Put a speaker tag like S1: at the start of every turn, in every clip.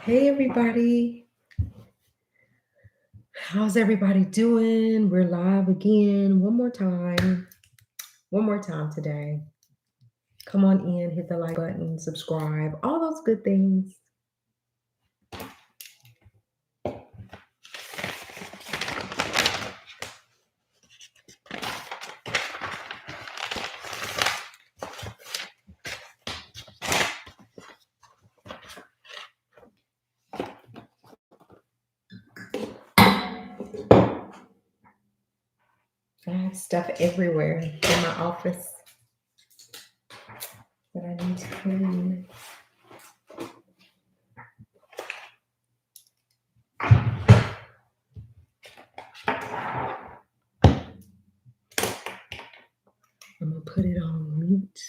S1: Hey, everybody. How's everybody doing? We're live again. One more time. One more time today. Come on in, hit the like button, subscribe, all those good things. I have stuff everywhere in my office that I need to clean. I'm going to put it on mute.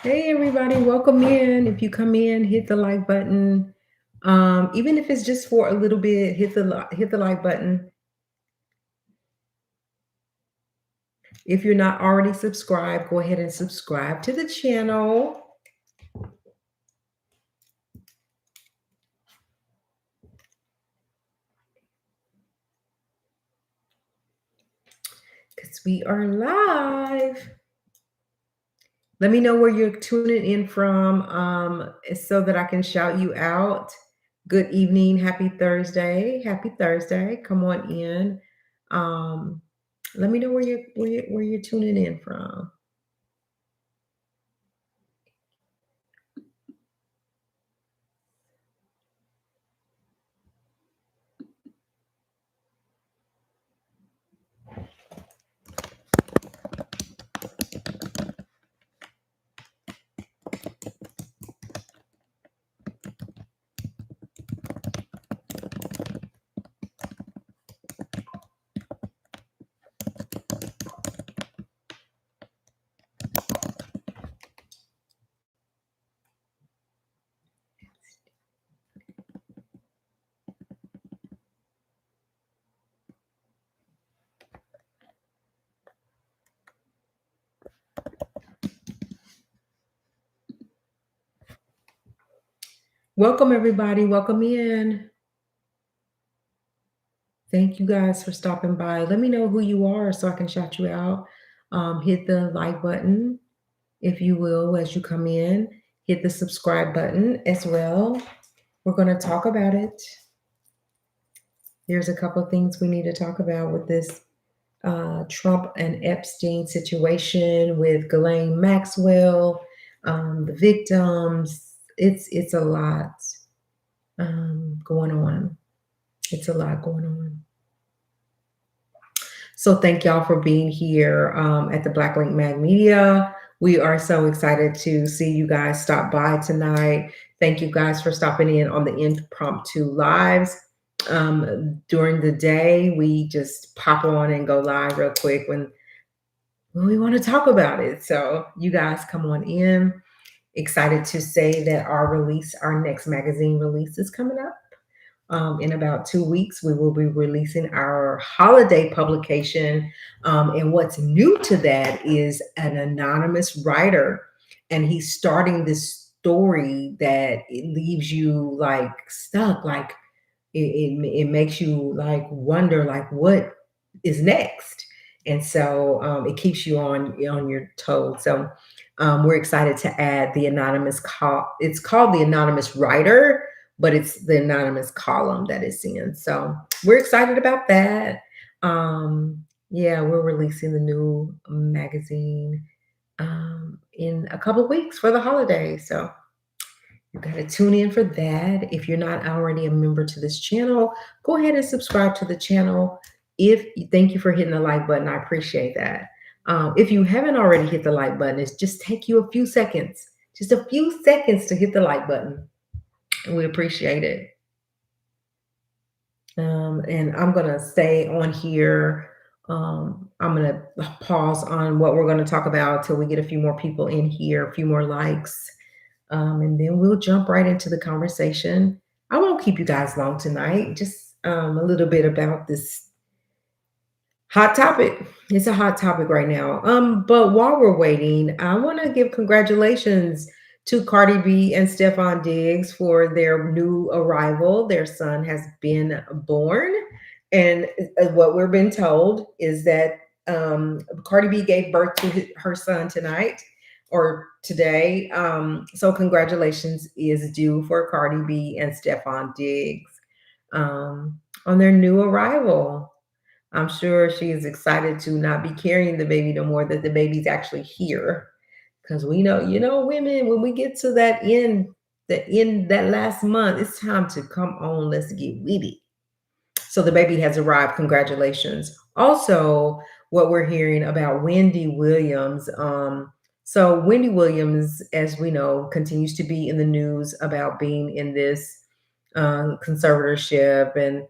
S1: Hey, everybody. Welcome in. If you come in, hit the like button. Even if it's just for a little bit, hit the like button. If you're not already subscribed, go ahead and subscribe to the channel. Because we are live. Let me know where you're tuning in from so that I can shout you out. Good evening. Happy Thursday. Happy Thursday. Come on in. Let me know where you're tuning in from. Welcome, everybody. Welcome in. Thank you guys for stopping by. Let me know who you are so I can shout you out. Hit the like button, if you will, as you come in. Hit the subscribe button as well. We're going to talk about it. There's a couple of things we need to talk about with this Trump and Epstein situation with Ghislaine Maxwell, the victims. It's a lot going on. It's a lot going on. So thank y'all for being here at the Black Link Mag Media. We are so excited to see you guys stop by tonight. Thank you guys for stopping in on the impromptu lives. During the day, we just pop on and go live real quick when we want to talk about it. So you guys come on in. Excited to say that our next magazine release is coming up. In about 2 weeks, we will be releasing our holiday publication. And what's new to that is an anonymous writer. And he's starting this story that it leaves you like stuck, like it makes you like wonder like what is next. And so it keeps you on your toes. So we're excited to add the anonymous call. It's called the anonymous writer, but it's the anonymous column that it's in. So we're excited about that. Yeah, we're releasing the new magazine in a couple weeks for the holidays. So you got to tune in for that. If you're not already a member to this channel, go ahead and subscribe to the channel. Thank you for hitting the like button. I appreciate that. If you haven't already hit the like button, it's just take you a few seconds, just a few seconds to hit the like button. And we appreciate it. And I'm going to stay on here. I'm going to pause on what we're going to talk about till we get a few more people in here, a few more likes. And then we'll jump right into the conversation. I won't keep you guys long tonight, just a little bit about this hot topic. It's a hot topic right now. But while we're waiting, I want to give congratulations to Cardi B and Stephon Diggs for their new arrival. Their son has been born. And what we're being told is that Cardi B gave birth to her son tonight or today. So congratulations is due for Cardi B and Stephon Diggs on their new arrival. I'm sure she is excited to not be carrying the baby no more, that the baby's actually here. Because we know, women, when we get to that last month, it's time to come on, let's get with it. So the baby has arrived. Congratulations. Also, what we're hearing about Wendy Williams. So Wendy Williams, as we know, continues to be in the news about being in this conservatorship and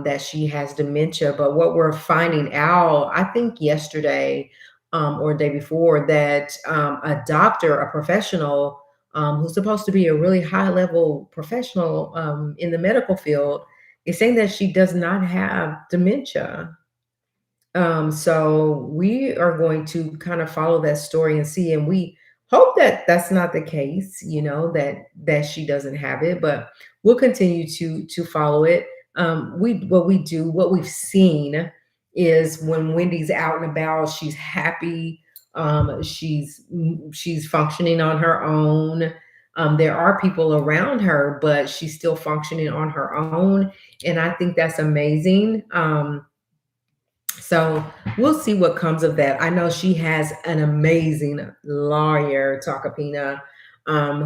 S1: that she has dementia. But what we're finding out, I think yesterday or the day before, that a doctor, a professional who's supposed to be a really high level professional in the medical field, is saying that she does not have dementia. So we are going to kind of follow that story and see, and we hope that that's not the case, that she doesn't have it, but we'll continue to follow it. What we've seen is when Wendy's out and about, she's happy, she's functioning on her own. There are people around her, but she's still functioning on her own, and I think that's amazing. So we'll see what comes of that. I know she has an amazing lawyer, Takapina,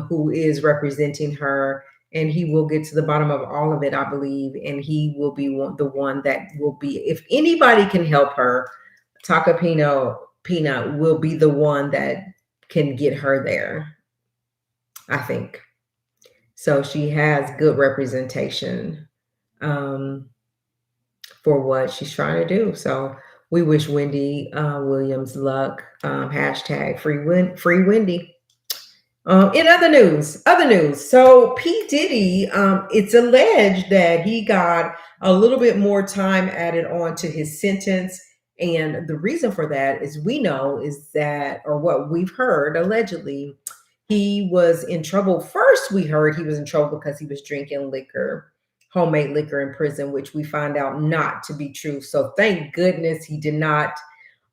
S1: who is representing her, and he will get to the bottom of all of it, I believe. And he will be the one that will be, if anybody can help her, Takapina will be the one that can get her there, I think. So she has good representation. For what she's trying to do. So we wish Wendy Williams luck. Hashtag free Wendy. In other news. So P Diddy, it's alleged that he got a little bit more time added on to his sentence, and the reason for that is or what we've heard allegedly, he was in trouble. First, we heard he was in trouble because he was drinking liquor, homemade liquor in prison, which we find out not to be true. So thank goodness he did not,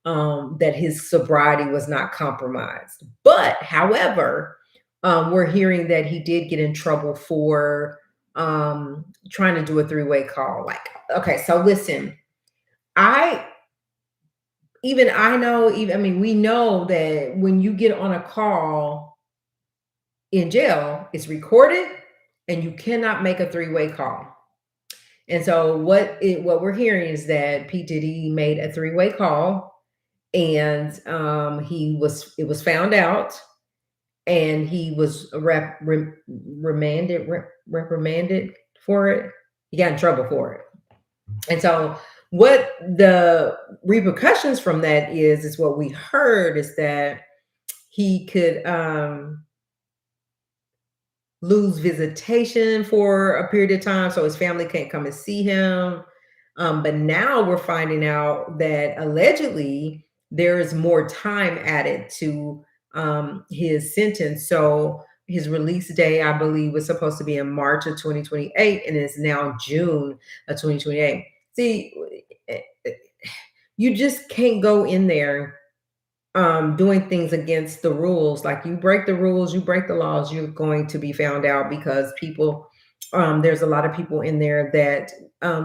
S1: that his sobriety was not compromised. But however, we're hearing that he did get in trouble for trying to do a three-way call. Like, okay, so listen, we know that when you get on a call in jail, it's recorded and you cannot make a three-way call. And so what we're hearing is that P. Diddy made a three-way call, and it was found out, and he was reprimanded for it. He got in trouble for it. And so what the repercussions from that is what we heard is that he could lose visitation for a period of time, so his family can't come and see him. But now we're finding out that allegedly there is more time added to his sentence. So his release day, I believe, was supposed to be in March of 2028, and it's now June of 2028. See, you just can't go in there doing things against the rules. Like, you break the rules, you break the laws, you're going to be found out, because there's a lot of people in there that,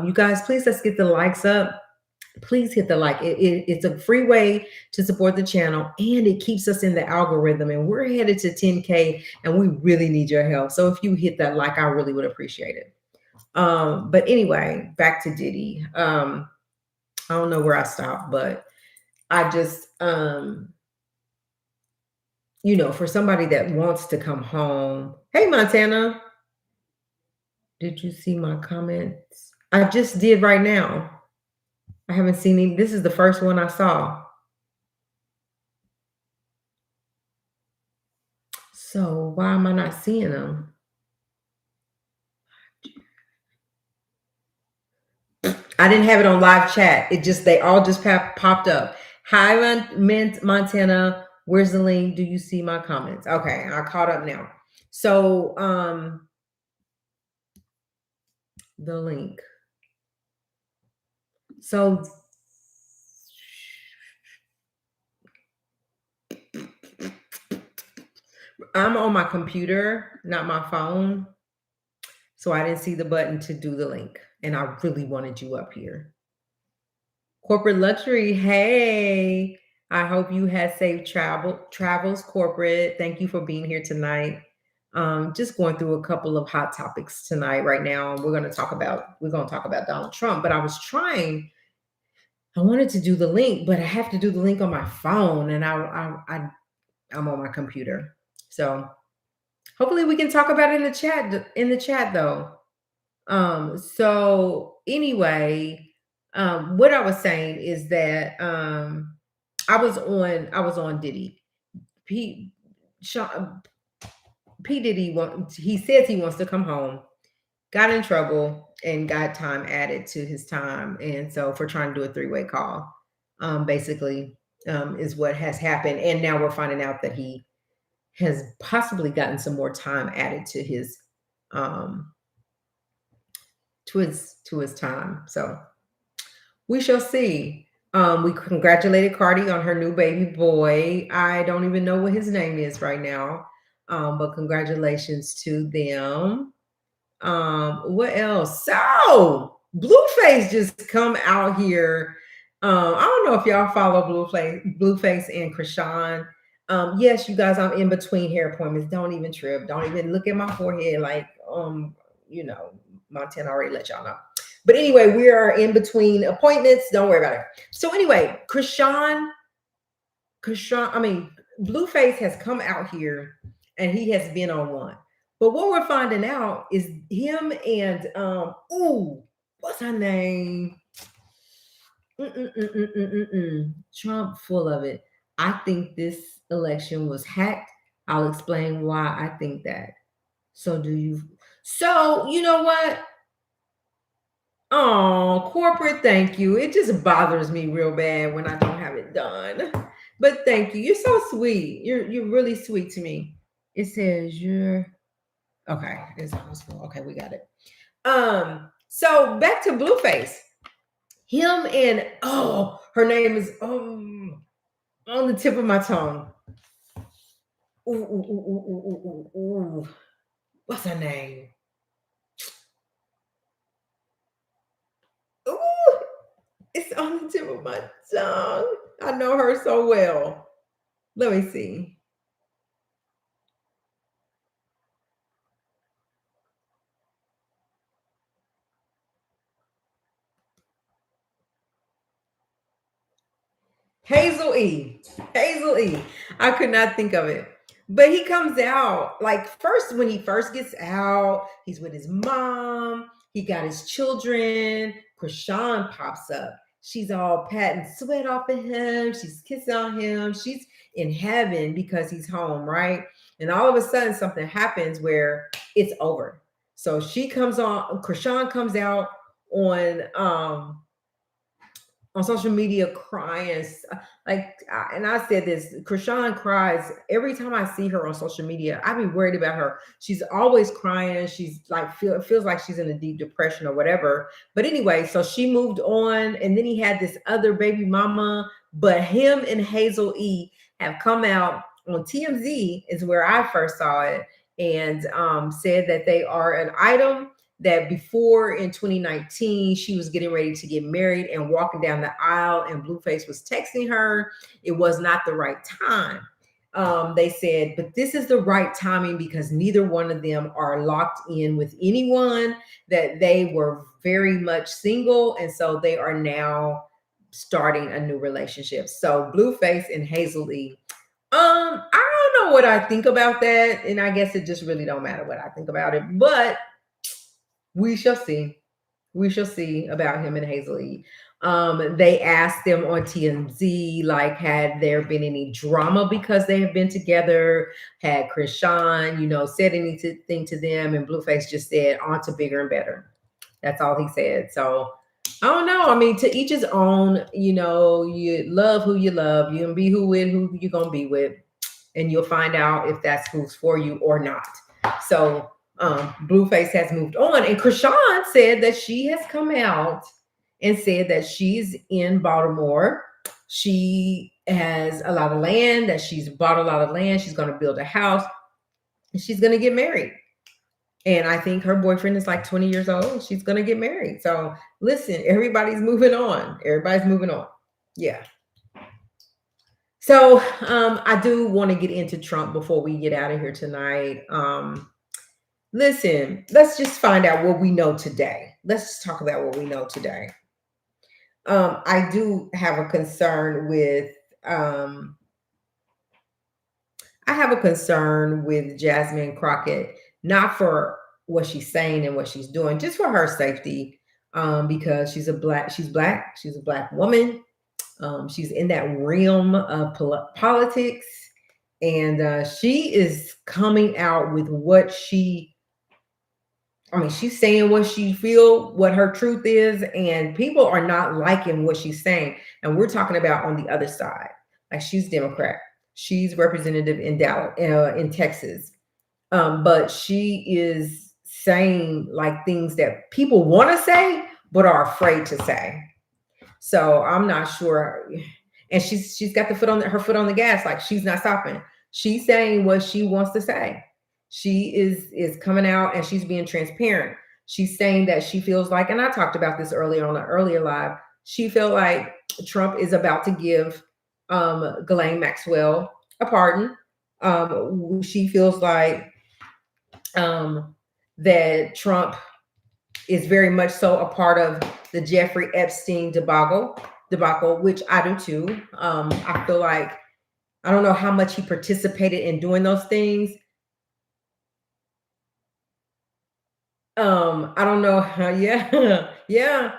S1: you guys, please, let's get the likes up. please hit the like. It's a free way to support the channel, and it keeps us in the algorithm. And we're headed to 10K, and we really need your help. So if you hit that like, I really would appreciate it. But anyway, back to Diddy. I don't know where I stopped, but I just for somebody that wants to come home. Hey, Montana, did you see my comments? I just did right now. I haven't seen any. This is the first one I saw. So why am I not seeing them? I didn't have it on live chat. They all just popped up. Hi, Montana. Where's the link? Do you see my comments? Okay, I caught up now. So the link. So I'm on my computer, not my phone. So I didn't see the button to do the link. And I really wanted you up here. Corporate luxury. Hey, I hope you had safe travels, corporate. Thank you for being here tonight. Just going through a couple of hot topics tonight. Right now, we're going to talk about Donald Trump. But I wanted to do the link, but I have to do the link on my phone, and I'm on my computer. So hopefully we can talk about it in the chat. Though. So anyway, what I was saying is that I was on Diddy. P Diddy he says he wants to come home, got in trouble, and got time added to his time. And so for trying to do a 3-way call, basically, is what has happened. And now we're finding out that he has possibly gotten some more time added to his time. So we shall see. We congratulated Cardi on her new baby boy. I don't even know what his name is right now. But congratulations to them. What else? So Blueface just come out here. I don't know if y'all follow Blueface and Krishan. Yes, you guys, I'm in between hair appointments. Don't even trip. Don't even look at my forehead like Montana already let y'all know. But anyway, we are in between appointments. Don't worry about it. So anyway, Blueface has come out here and he has been on one. But what we're finding out is him and what's her name? Trump, full of it. I think this election was hacked. I'll explain why I think that. So you know what? Oh, corporate, thank you. It just bothers me real bad when I don't have it done. But thank you. You're so sweet. You're really sweet to me. It says you're okay. It's okay, we got it. So back to Blueface. Him and her name is on the tip of my tongue. Ooh. What's her name? Ooh, it's on the tip of my tongue. I know her so well. Let me see. Hazel E. I could not think of it. But he comes out when he first gets out, he's with his mom. He got his children. Krishan pops up. She's all patting sweat off of him. She's kissing on him. She's in heaven because he's home, right? And all of a sudden, something happens where it's over. So Krishan comes out on social media crying. And I said this, Krishan cries every time I see her on social media. I be worried about her. She's always crying. She's feels like she's in a deep depression or whatever. But anyway, so she moved on, and then he had this other baby mama. But him and Hazel E have come out on TMZ is where I first saw it, and said that they are an item that before in 2019, she was getting ready to get married and walking down the aisle, and Blueface was texting her. It was not the right time. They said, but this is the right timing because neither one of them are locked in with anyone, that they were very much single. And so they are now starting a new relationship. So Blueface and Hazel E. I don't know what I think about that. And I guess it just really don't matter what I think about it. But we shall see. We shall see about him and Hazel E. They asked them on TMZ, like, had there been any drama because they have been together? Had Krishan, said anything to them? And Blueface just said, on to bigger and better. That's all he said. So I don't know. I mean, to each his own. You love who you love. You can be who you're gonna be with, and you'll find out if that's who's for you or not. So Blueface has moved on, and Krishan said that she has come out and said that she's in Baltimore. She has a lot of land, that she's bought a lot of land. She's going to build a house, and she's going to get married. And I think her boyfriend is like 20 years old. She's going to get married. So listen, everybody's moving on. Everybody's moving on. Yeah. So I do want to get into Trump before we get out of here tonight. Listen, let's just find out what we know today. Let's just talk about what we know today. I do have a concern with Jasmine Crockett, not for what she's saying and what she's doing, just for her safety, because she's a black woman. She's in that realm of politics, and she is coming out with she's saying what she feel, what her truth is, and people are not liking what she's saying. And we're talking about on the other side, like she's Democrat, she's representative in Dallas, in Texas, but she is saying like things that people want to say but are afraid to say. So I'm not sure. And she's got her foot on the gas, like she's not stopping. She's saying what she wants to say. She is coming out and she's being transparent. She's saying that she feels like, and I talked about this earlier on an earlier live, she felt like Trump is about to give Ghislaine Maxwell a pardon. She feels like that Trump is very much so a part of the Jeffrey Epstein debacle, which I do too. I feel like, I don't know how much he participated in doing those things. I don't know how, yeah.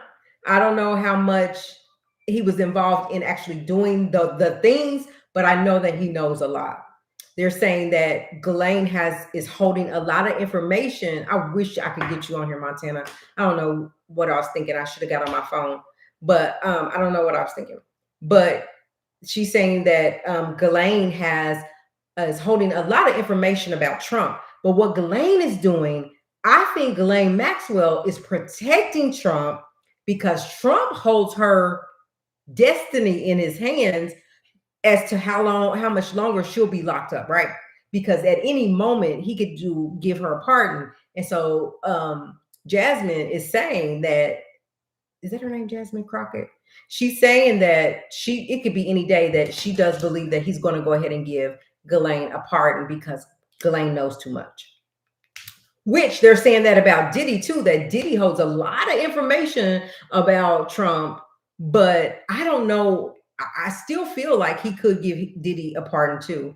S1: I don't know how much he was involved in actually doing the things, but I know that he knows a lot. They're saying that Ghislaine is holding a lot of information. I wish I could get you on here, Montana. I don't know what I was thinking. I should have got on my phone, but I don't know what I was thinking. But she's saying that Ghislaine is holding a lot of information about Trump. But what Ghislaine is doing, I think Ghislaine Maxwell is protecting Trump because Trump holds her destiny in his hands as to how much longer she'll be locked up, right? Because at any moment he could give her a pardon. And so Jasmine is saying that, is that her name, Jasmine Crockett? She's saying that it could be any day that she does believe that he's going to go ahead and give Ghislaine a pardon because Ghislaine knows too much. Which they're saying that about Diddy too, that Diddy holds a lot of information about Trump, but I don't know. I still feel like he could give Diddy a pardon too.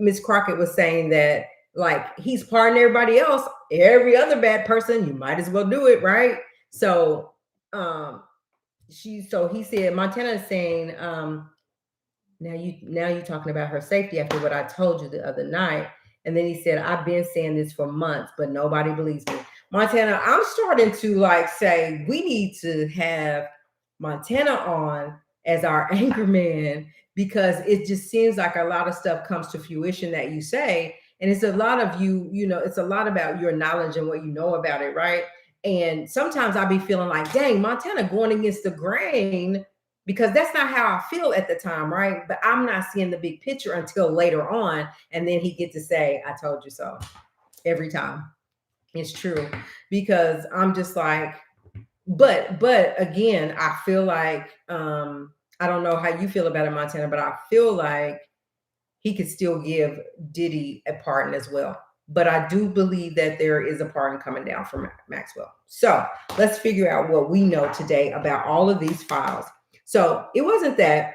S1: Miss Crockett was saying that like he's pardoning everybody else, every other bad person, you might as well do it, right? So he said, Montana is saying, now you're talking about her safety after what I told you the other night. And then he said, I've been saying this for months, but nobody believes me. Montana, I'm starting to like say we need to have Montana on as our anchor man, because it just seems like a lot of stuff comes to fruition that you say. And it's a lot of it's a lot about your knowledge and what you know about it, right? And sometimes I'll be feeling like, dang, Montana going against the grain, because that's not how I feel at the time, right? But I'm not seeing the big picture until later on. And then he gets to say, I told you so every time. It's true because I'm just like, but again, I feel like I don't know how you feel about it, Montana, but I feel like he could still give Diddy a pardon as well. But I do believe that there is a pardon coming down from Maxwell. So let's figure out what we know today about all of these files. So it wasn't that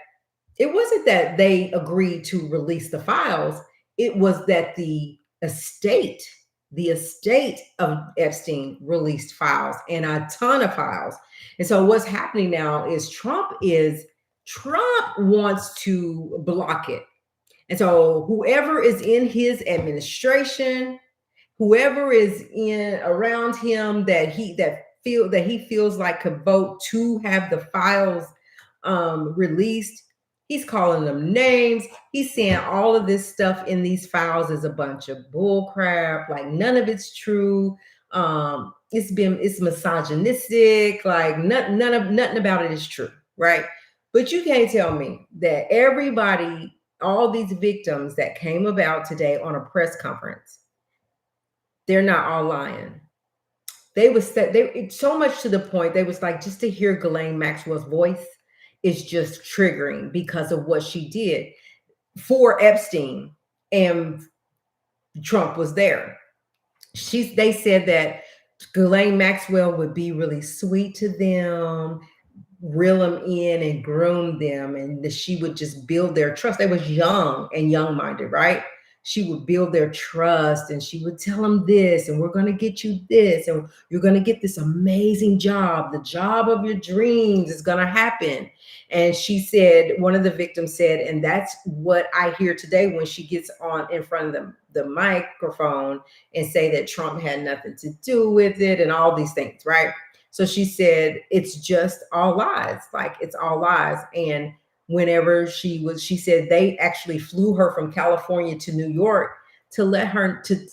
S1: they agreed to release the files. It was that the estate of Epstein released files and a ton of files. And so what's happening now is Trump wants to block it. And so whoever is in his administration, whoever is in around him that he feels like could vote to have the files released, he's calling them names. He's saying all of this stuff in these files is a bunch of bull crap, like none of it's true. It's misogynistic, like nothing about it is true, right? But you can't tell me that everybody, all these victims that came about today on a press conference, they're not all lying. It's so much to the point they was like, just to hear Ghislaine Maxwell's voice is just triggering because of what she did for Epstein, and Trump was there. They said that Ghislaine Maxwell would be really sweet to them, reel them in and groom them, and that she would just build their trust. They was young and young-minded, right? She would build their trust and she would tell them this, and we're going to get you this, and you're going to get this amazing job. The job of your dreams is going to happen. And she said, one of the victims said, and that's what I hear today when she gets on in front of the microphone and say that Trump had nothing to do with it and all these things, right? So she said, it's just all lies. Like, it's all lies. And whenever she said they actually flew her from California to New York to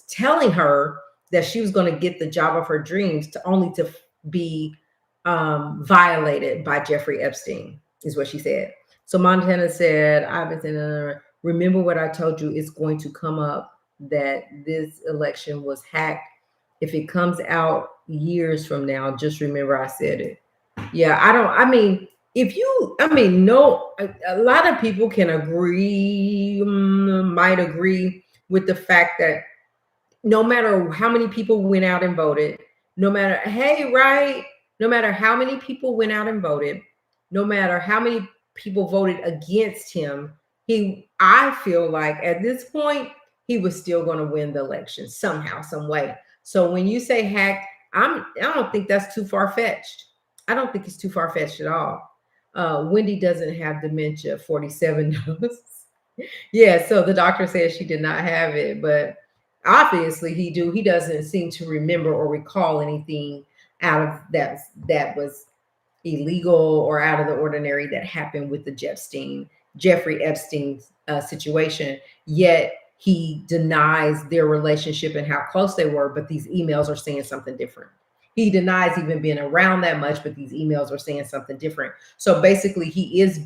S1: telling her that she was going to get the job of her dreams, to only to be violated by Jeffrey Epstein, is what she said. So Montana said, I've been saying, remember what I told you, it's going to come up that this election was hacked. If it comes out years from now, just remember I said it. Yeah, I mean, no, a lot of people can agree, might agree with the fact that no matter how many people went out and voted, no matter, hey, right, no matter how many people went out and voted, no matter how many people voted against him, I feel like at this point, he was still going to win the election somehow, some way. So when you say hacked, I don't think that's too far fetched. I don't think it's too far fetched at all. Wendy doesn't have dementia. 47 does. Yeah, so the doctor says she did not have it, but obviously he doesn't seem to remember or recall anything out of that was illegal or out of the ordinary that happened with the Jeffrey Epstein situation. Yet he denies their relationship and how close they were, but these emails are saying something different. He denies even being around that much, but these emails are saying something different. So basically, he is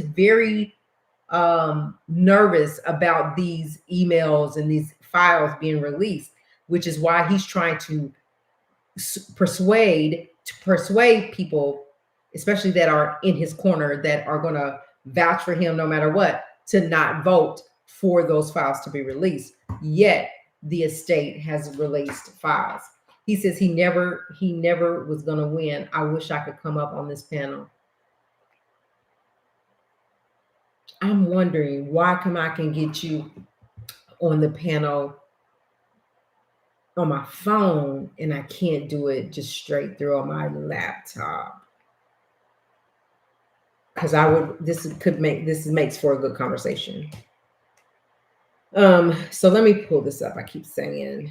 S1: very nervous about these emails and these files being released, which is why he's trying to persuade people, especially that are in his corner, that are going to vouch for him no matter what, to not vote for those files to be released. Yet the estate has released files. He says he never was going to win. I wish I could come up on this panel. I'm wondering why come I can get you on the panel on my phone and I can't do it just straight through on my laptop. Because this makes for a good conversation. So let me pull this up. I keep saying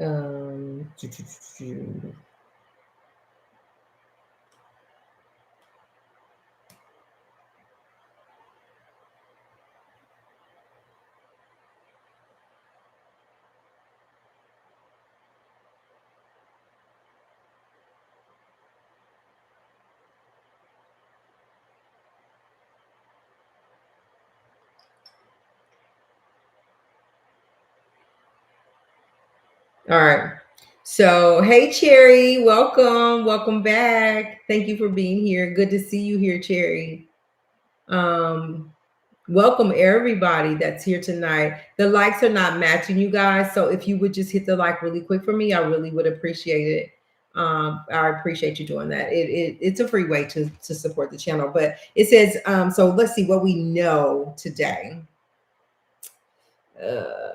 S1: um All right. So, hey, Cherry, welcome. Welcome back. Thank you for being here. Good to see you here, Cherry. Um, Welcome everybody that's here tonight. The likes are not matching, you guys. So if you would just hit the like really quick for me, I really would appreciate it. I appreciate you doing that. It's a free way to support the channel. But it says, so let's see what we know today. Uh,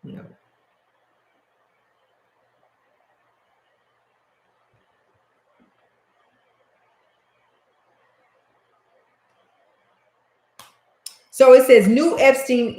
S1: no. So it says new Epstein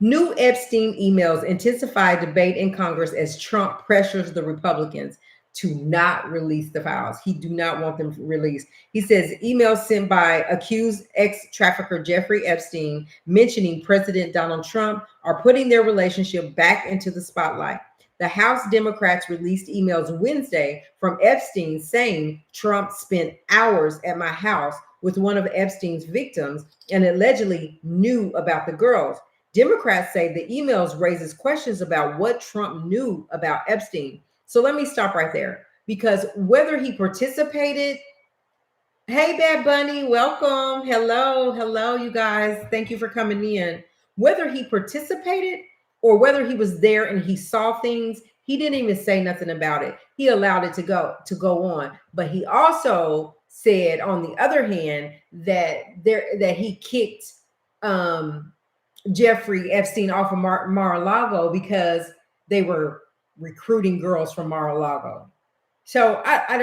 S1: emails intensify debate in Congress as Trump pressures the Republicans to not release the files. He do not want them released. He says emails sent by accused ex-trafficker Jeffrey Epstein mentioning President Donald Trump are putting their relationship back into the spotlight. The House Democrats released emails Wednesday from Epstein saying Trump spent hours at my house with one of Epstein's victims and allegedly knew about the girls. Democrats say the emails raises questions about what Trump knew about Epstein. So let me stop right there, because whether he participated, hey Bad Bunny, welcome. Hello, you guys. Thank you for coming in. Whether he participated or whether he was there and he saw things, he didn't even say nothing about it. He allowed it to go on. But he also said, on the other hand, that he kicked Jeffrey Epstein off of Mar-a-Lago because they were recruiting girls from Mar-a-Lago. So I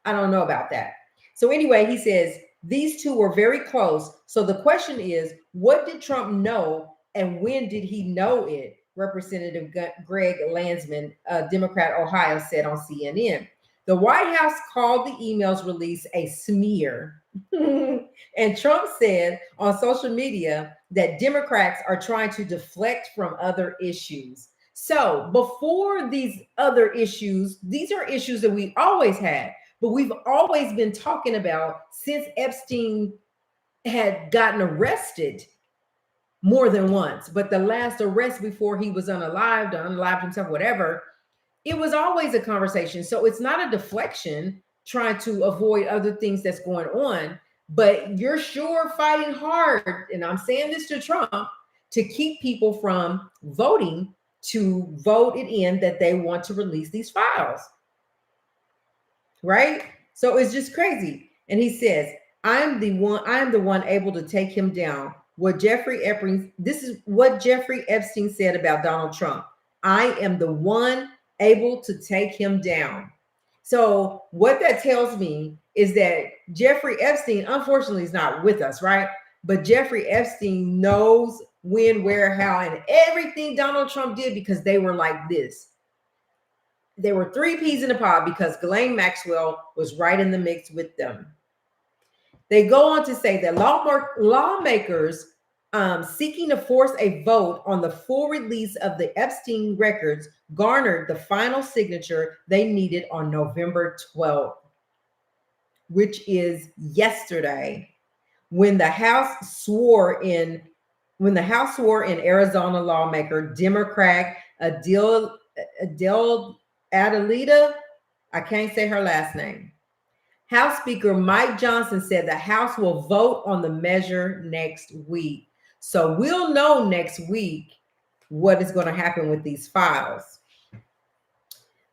S1: don't know about that. So anyway, he says these two were very close. So the question is, what did Trump know and when did he know it? Representative Greg Landsman, Democrat Ohio, said on CNN. The White House called the emails release a smear. And Trump said on social media that Democrats are trying to deflect from other issues. So before these other issues, these are issues that we always had, but we've always been talking about since Epstein had gotten arrested more than once. But the last arrest before he was unalived himself, whatever, it was always a conversation. So it's not a deflection trying to avoid other things that's going on, but you're sure fighting hard. And I'm saying this to Trump to keep people from voting to vote it in that they want to release these files. Right? So it's just crazy. And he says, I'm the one able to take him down. This is what Jeffrey Epstein said about Donald Trump. I am the one able to take him down. So what that tells me is that Jeffrey Epstein, unfortunately, is not with us, right? But Jeffrey Epstein knows when, where, how, and everything Donald Trump did, because they were like this. They were three peas in a pod because Ghislaine Maxwell was right in the mix with them. They go on to say that lawmakers seeking to force a vote on the full release of the Epstein records garnered the final signature they needed on November 12th, which is yesterday, when the House swore in Arizona lawmaker Democrat Adele Adelita, I can't say her last name. House Speaker Mike Johnson said the House will vote on the measure next week. So we'll know next week what is going to happen with these files.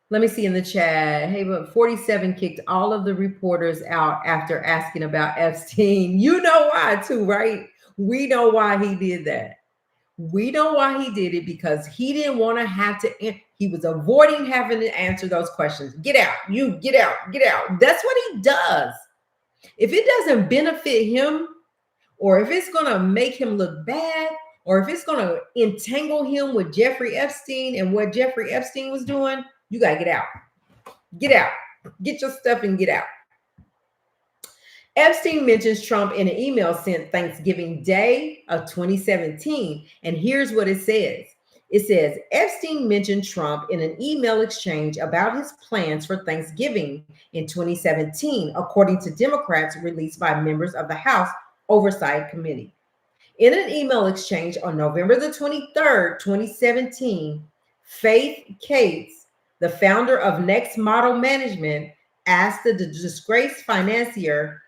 S1: Let me see in the chat. Hey, but 47 kicked all of the reporters out after asking about Epstein. You know why too, right? We know why he did that. We know why he did it, because he didn't want to have to, he was avoiding having to answer those questions. Get out, you get out, get out. That's what he does. If it doesn't benefit him, or if it's going to make him look bad, or if it's going to entangle him with Jeffrey Epstein and what Jeffrey Epstein was doing, you got to get out. Get out. Get your stuff and get out. Epstein mentions Trump in an email sent Thanksgiving Day of 2017. And here's what it says. It says Epstein mentioned Trump in an email exchange about his plans for Thanksgiving in 2017, according to Democrats released by members of the House Oversight Committee. In an email exchange on November the 23rd, 2017, Faith Cates, the founder of Next Model Management, asked the disgraced financier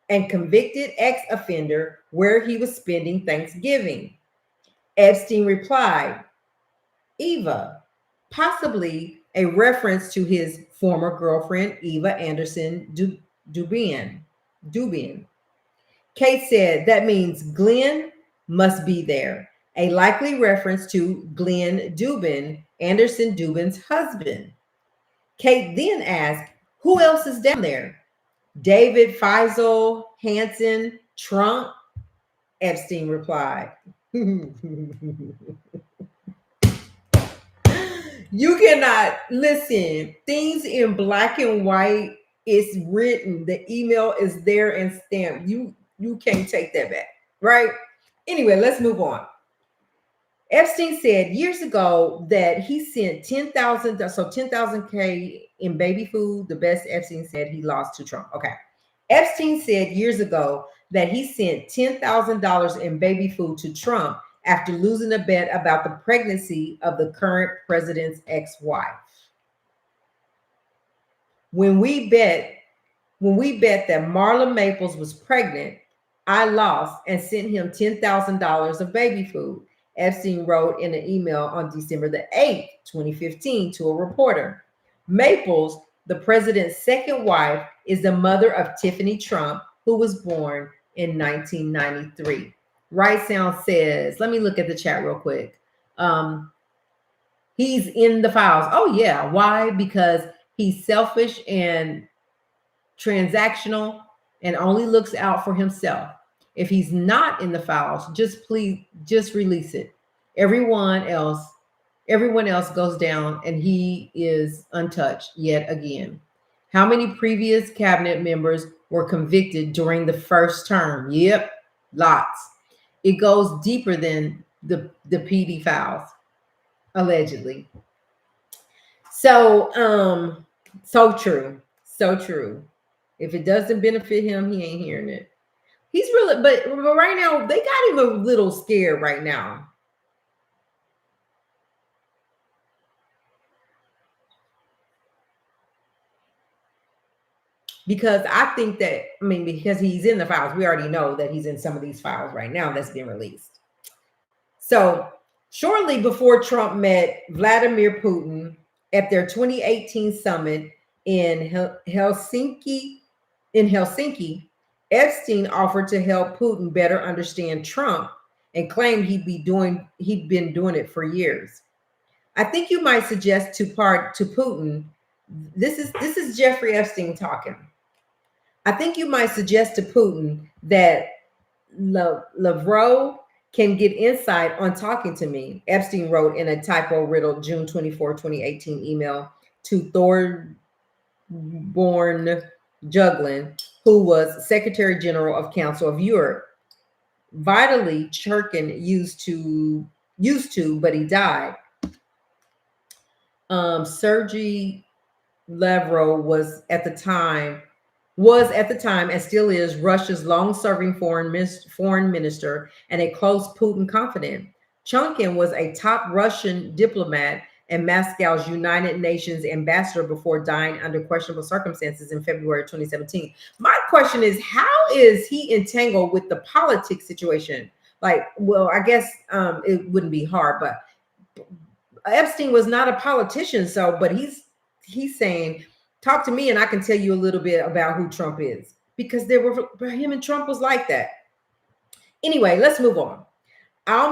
S1: and convicted ex-offender where he was spending Thanksgiving. Epstein replied, Eva, possibly a reference to his former girlfriend, Eva Anderson Dubin. Kate said, that means Glenn must be there, a likely reference to Glenn Dubin, Anderson Dubin's husband. Kate then asked, who else is down there? David, Faisal, Hansen, Trump? Epstein replied. You cannot listen. Things in black and white. It's written. The email is there and stamped. You can't take that back, right? Anyway, let's move on. Epstein said years ago that he sent 10,000, so 10,000 K in baby food. The best Epstein said he lost to Trump. Okay. Epstein said years ago that he sent $10,000 in baby food to Trump after losing a bet about the pregnancy of the current president's ex-wife. When we bet that Marla Maples was pregnant, I lost and sent him $10,000 of baby food, Epstein wrote in an email on December the 8th, 2015 to a reporter. Maples, the president's second wife, is the mother of Tiffany Trump, who was born in 1993. Right Sound says, let me look at the chat real quick. He's in the files. Oh yeah, why? Because he's selfish and transactional and only looks out for himself. If he's not in the files, just release it. Everyone else goes down and he is untouched yet again. How many previous cabinet members were convicted during the first term? Yep, lots. It goes deeper than the PD files, allegedly. So, so true. If it doesn't benefit him, he ain't hearing it. He's really, but right now, they got him a little scared right now. Because I think that, because he's in the files, we already know that he's in some of these files right now that's been released. So shortly before Trump met Vladimir Putin at their 2018 summit in Helsinki, Epstein offered to help Putin better understand Trump and claimed he'd been doing it for years. I think you might suggest to Putin. This is Jeffrey Epstein talking. I think you might suggest to Putin that Lavrov can get insight on talking to me, Epstein wrote in a typo-riddled June 24, 2018 email to Thorbjorn Jugland, who was Secretary General of Council of Europe. Vitally Churkin used to, but he died. Sergei Lavrov was at the time and still is Russia's long-serving foreign minister and a close Putin confidant. Churkin was a top Russian diplomat and Moscow's United Nations ambassador before dying under questionable circumstances in February 2017. My question is, how is he entangled with the politics situation? Well, I guess it wouldn't be hard, but Epstein was not a politician, but he's saying, talk to me and I can tell you a little bit about who Trump is, because him and Trump was like that. Anyway, let's move on. I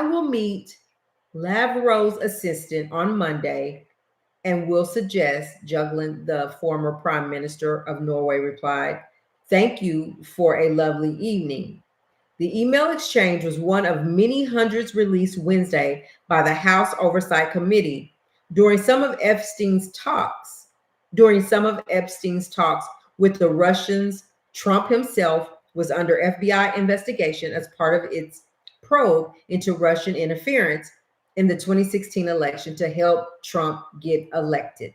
S1: will meet Lavrov's assistant on Monday and will suggest, Jugland, the former prime minister of Norway, replied, thank you for a lovely evening. The email exchange was one of many hundreds released Wednesday by the House Oversight Committee. During some of Epstein's talks with the Russians, Trump himself was under FBI investigation as part of its probe into Russian interference in the 2016 election to help Trump get elected.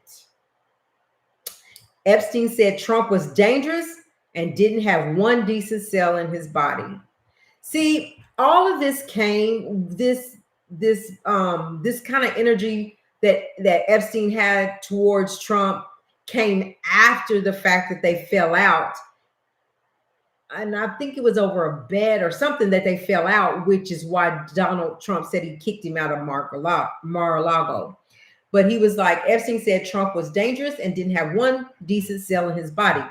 S1: Epstein said Trump was dangerous and didn't have one decent cell in his body. See, all of this came this kind of energy that Epstein had towards Trump came after the fact that they fell out. And I think it was over a bet or something that they fell out, which is why Donald Trump said he kicked him out of Mar-a-Lago. But he was like, Epstein said Trump was dangerous and didn't have one decent cell in his body.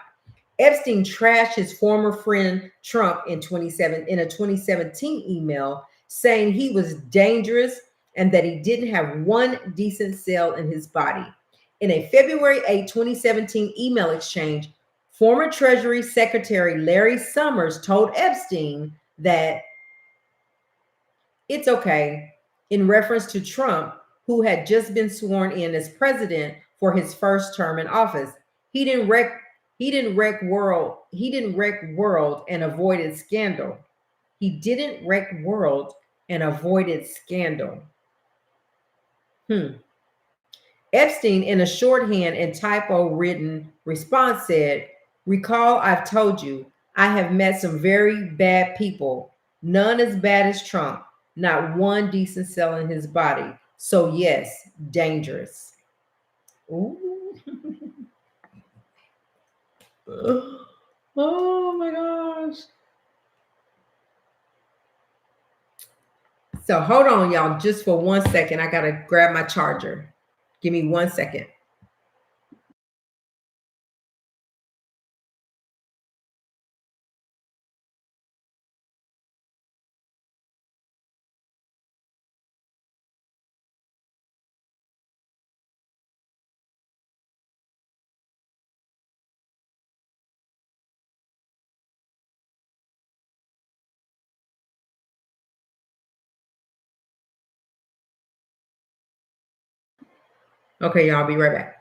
S1: Epstein trashed his former friend Trump in a 2017 email saying he was dangerous and that he didn't have one decent cell in his body. In a February 8, 2017 email exchange, former Treasury Secretary Larry Summers told Epstein that it's okay, in reference to Trump, who had just been sworn in as president for his first term in office. He didn't wreck world and avoided scandal. He didn't wreck world and avoided scandal. Epstein, in a shorthand and typo-written response, said, "Recall, I've told you, I have met some very bad people. None as bad as Trump. Not one decent cell in his body. So yes, dangerous." Ooh. Oh my gosh. So hold on, y'all, just for 1 second. I gotta grab my charger. Give me 1 second. Okay, y'all, I'll be right back.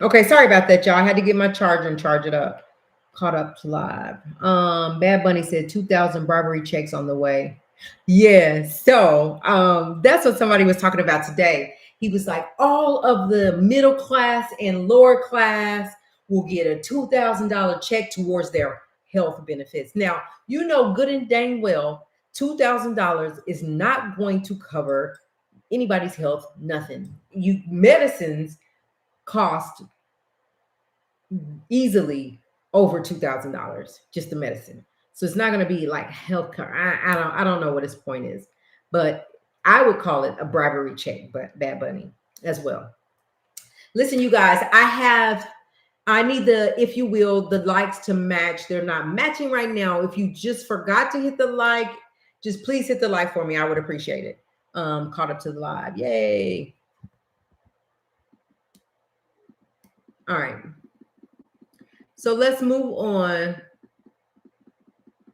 S1: Okay, sorry about that, y'all. I had to get my charger and charge it up. Caught up to live. Bad Bunny said 2,000 bribery checks on the way. Yeah, so that's what somebody was talking about today. He was like, all of the middle class and lower class will get a $2,000 check towards their health benefits. Now, you know good and dang well, $2,000 is not going to cover anybody's health, nothing. You medicines cost easily over $2,000, just the medicine. So it's not going to be like health care. I don't know what his point is, but I would call it a bribery check, but Bad Bunny as well. Listen, you guys, I need the, if you will, the likes to match. They're not matching right now. If you just forgot to hit the like, just please hit the like for me. I would appreciate it. Caught up to the live. Yay. All right. So let's move on.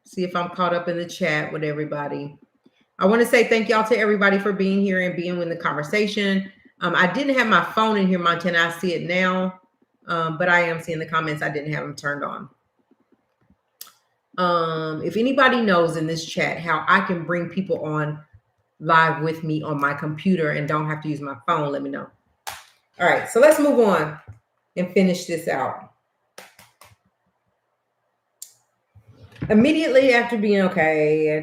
S1: See if I'm caught up in the chat with everybody. I want to say thank y'all to everybody for being here and being in the conversation. I didn't have my phone in here, Montana. I see it now, but I am seeing the comments. I didn't have them turned on. If anybody knows in this chat how I can bring people on live with me on my computer and don't have to use my phone, let me know. All right, so let's move on and finish this out. Immediately after being okay.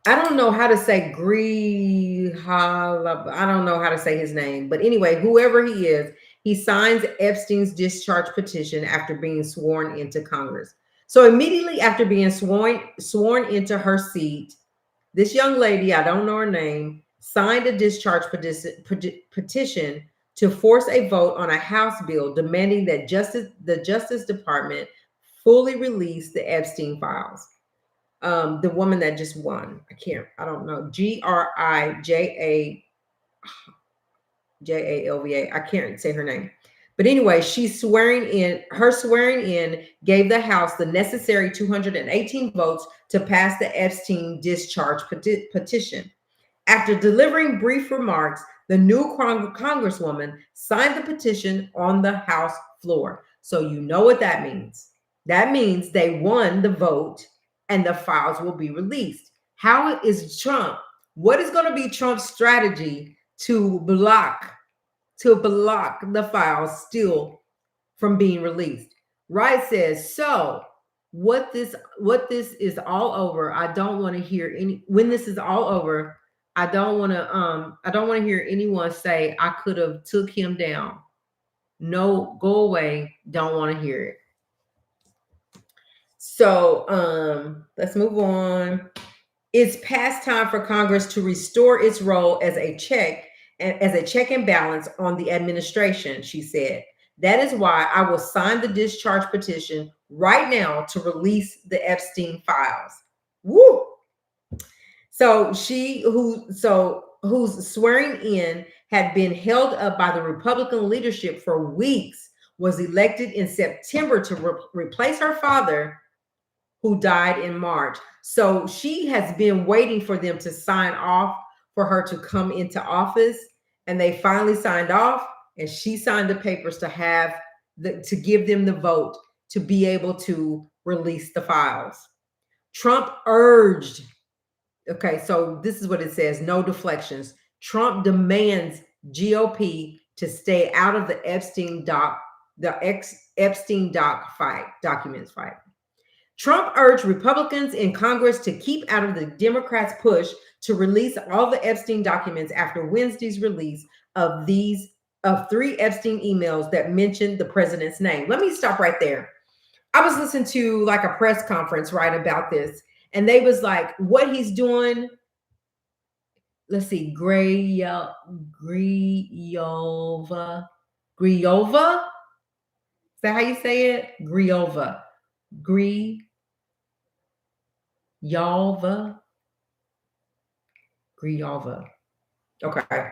S1: I don't know how to say I don't know how to say his name, but anyway, whoever he is, he signs Epstein's discharge petition after being sworn into Congress. So immediately after being sworn into her seat, this young lady, I don't know her name, signed a discharge petition to force a vote on a House bill demanding that the Justice Department fully release the Epstein files. The woman that just won, I don't know, Grijalva. I can't say her name. But anyway, her swearing in gave the House the necessary 218 votes to pass the Epstein discharge petition. After delivering brief remarks, the new congresswoman signed the petition on the House floor. So you know what that means. That means they won the vote and the files will be released. How is Trump? What is going to be Trump's strategy to block the files still from being released? Wright says, so what this is all over, I don't want to hear any when this is all over, I don't want to hear anyone say I could have took him down. No, go away. Don't want to hear it. So let's move on. It's past time for Congress to restore its role as a check and balance on the administration, she said. That is why I will sign the discharge petition right now to release the Epstein files. Woo! So whose swearing in had been held up by the Republican leadership for weeks, was elected in September to replace her father, who died in March. So she has been waiting for them to sign off for her to come into office, and they finally signed off, and she signed the papers to give them the vote to be able to release the files. Trump urged, okay, so this is what it says, no deflections. Trump demands GOP to stay out of the Epstein documents fight. Trump urged Republicans in Congress to keep out of the Democrats' push to release all the Epstein documents after Wednesday's release of 3 Epstein emails that mentioned the president's name. Let me stop right there. I was listening to like a press conference, right, about this, and they was like, what he's doing. Let's see, Grijalva. Is that how you say it? Grijalva. Grijalva. Okay.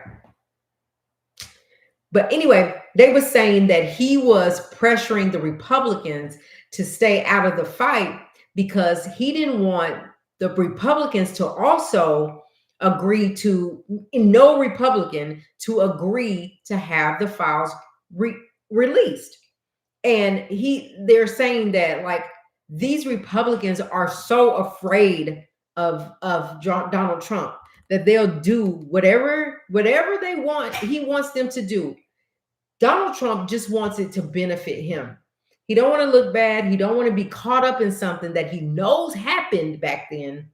S1: But anyway, they were saying that he was pressuring the Republicans to stay out of the fight because he didn't want the Republicans to also agree to, no Republican to agree to have the files released. And they're saying that like these Republicans are so afraid of Donald Trump that they'll do whatever they want. He wants them to do. Donald Trump just wants it to benefit him. He don't want to look bad. He don't want to be caught up in something that he knows happened back then.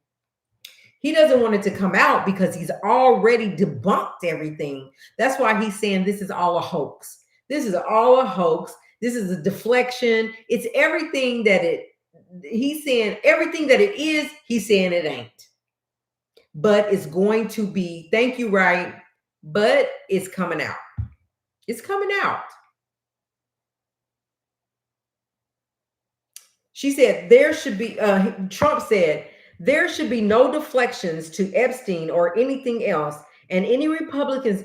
S1: He doesn't want it to come out because he's already debunked everything. That's why he's saying this is all a hoax. This is all a hoax. This is a deflection. It's everything that he's saying everything that it is, he's saying it ain't. But it's going to be, thank you, right? But it's coming out. It's coming out. She said Trump said, there should be no deflections to Epstein or anything else, and any Republicans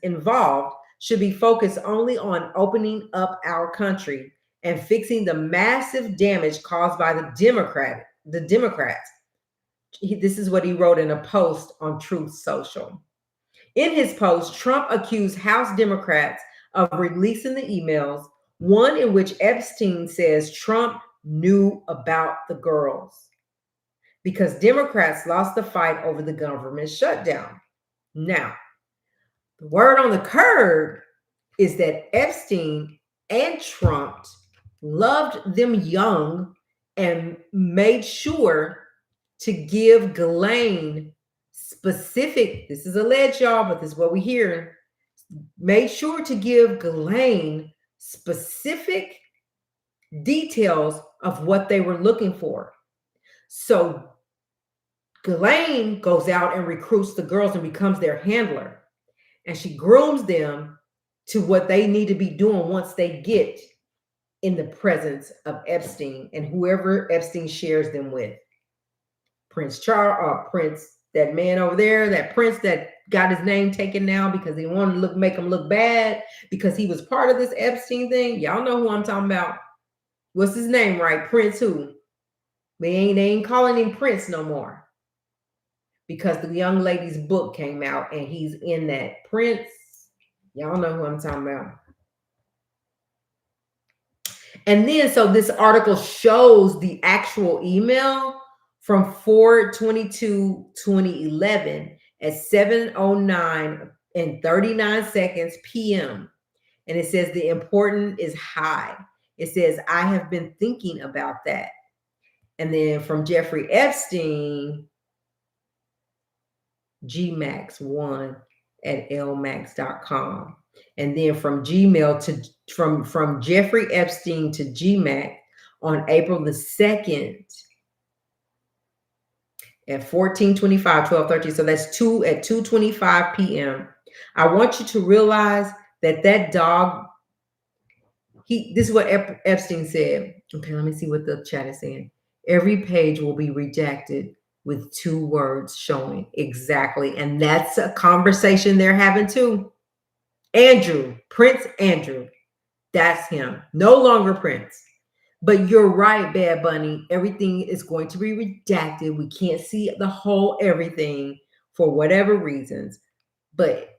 S1: involved should be focused only on opening up our country and fixing the massive damage caused by the Democrats. This is what he wrote in a post on Truth Social. In his post, Trump accused House Democrats of releasing the emails, one in which Epstein says Trump knew about the girls because Democrats lost the fight over the government shutdown. Now, the word on the curb is that Epstein and Trump loved them young and made sure to give Ghislaine specific, this is alleged, y'all, but this is what we hear, made sure to give Ghislaine specific details of what they were looking for. So Ghislaine goes out and recruits the girls and becomes their handler. And she grooms them to what they need to be doing once they get in the presence of Epstein and whoever Epstein shares them with. Prince Charles, Prince, that man over there, that prince that got his name taken now because they wanted to make him look bad because he was part of this Epstein thing. Y'all know who I'm talking about. What's his name, right? Prince who? They ain't calling him Prince no more because the young lady's book came out and he's in that. Prince, y'all know who I'm talking about. And then, so this article shows the actual email from 4/22/2011 at 7:09 and 39 seconds p.m. And it says the important is high. It says, I have been thinking about that. And then from Jeffrey Epstein, gmax1 at lmax.com. And then from Gmail to from Jeffrey Epstein to GMAC on April the 2nd at 14:25, 12:13. So that's 2:25 p.m. I want you to realize that dog, this is what Epstein said. Okay, let me see what the chat is saying. Every page will be redacted with 2 words showing exactly. And that's a conversation they're having too. Andrew, Prince Andrew, that's him. No longer Prince. But you're right, Bad Bunny. Everything is going to be redacted. We can't see the whole everything for whatever reasons. But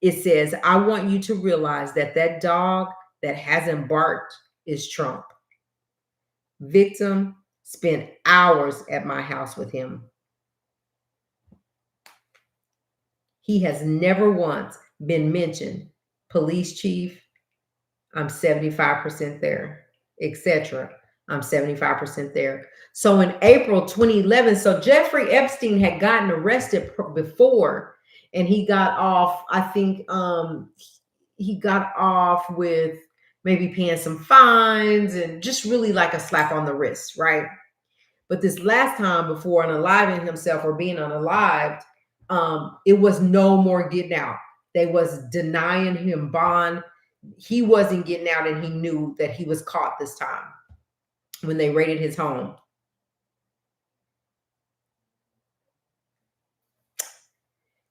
S1: it says, I want you to realize that dog that hasn't barked is Trump. Victim spent hours at my house with him. He has never once been mentioned. Police chief, I'm 75% there, etc. I'm 75% there. So in April 2011, so Jeffrey Epstein had gotten arrested before, and he got off, I think he got off with maybe paying some fines and just really like a slap on the wrist, right? But this last time before unaliving himself or being unalived, it was no more getting out. They was denying him bond. He wasn't getting out, and he knew that he was caught this time when they raided his home.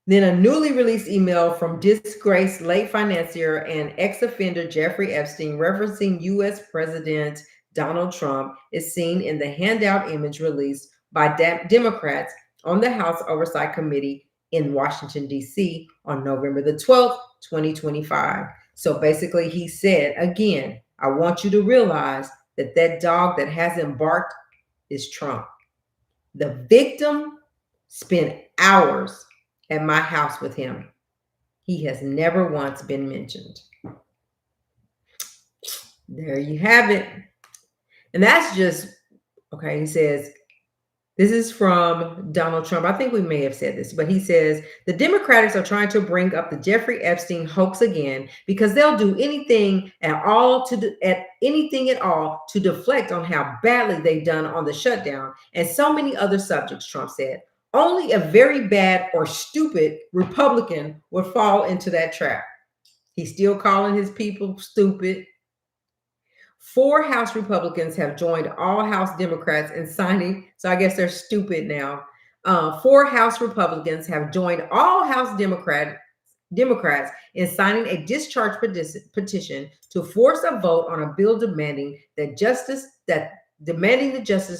S1: Then a newly released email from disgraced late financier and ex-offender Jeffrey Epstein referencing U.S. President Donald Trump is seen in the handout image released by Democrats on the House Oversight Committee in Washington, D.C. on November the 12th, 2025. So basically he said, again, I want you to realize that dog that hasn't barked is Trump. The victim spent hours at my house with him. He has never once been mentioned. There you have it. And that's just, okay, he says, this is from Donald Trump. I think we may have said this, but he says, the Democrats are trying to bring up the Jeffrey Epstein hoax again because they'll do anything at all to deflect on how badly they've done on the shutdown and so many other subjects, Trump said. Only a very bad or stupid Republican would fall into that trap. He's still calling his people stupid. 4 House Republicans have joined all House Democrats in signing. So I guess they're stupid now. 4 House Republicans have joined all House Democrats in signing a discharge petition to force a vote on a bill demanding the Justice